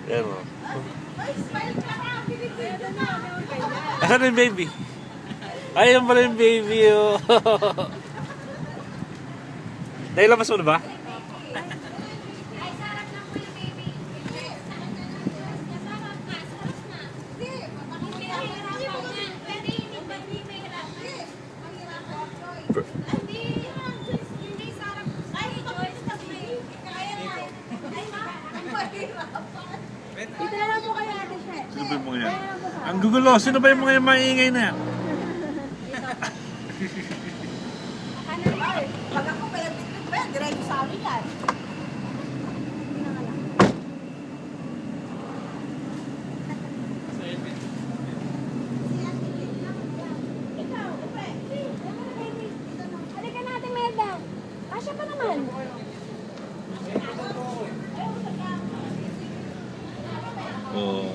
Yan o. Ay, smile ka na. Binibigyan na. Asan yung baby? Ayun pala yung baby oh. Nailabas mo na ba? Ay, sarap lang po yung baby. Sarap na. Sarap na. Sarap na. Hindi. Mahirapan na. Pwede hindi ba hindi may hirap? Mahirapan. Hindi sarap. Ay, Joyce pag may kaya na. Ay, ang mahirapan. Dito na lang po kayo ate Shet. Sino ba yung mga yan? Ang gugulo, sino ba yung mga maingay na yan? Ano ba eh? Pag ako kaya bitbit ba yan, diretso sa amin yan. Hindi na nga lang. Ikaw, Upe. Halika natin, Melda. Kasya pa naman. Oh.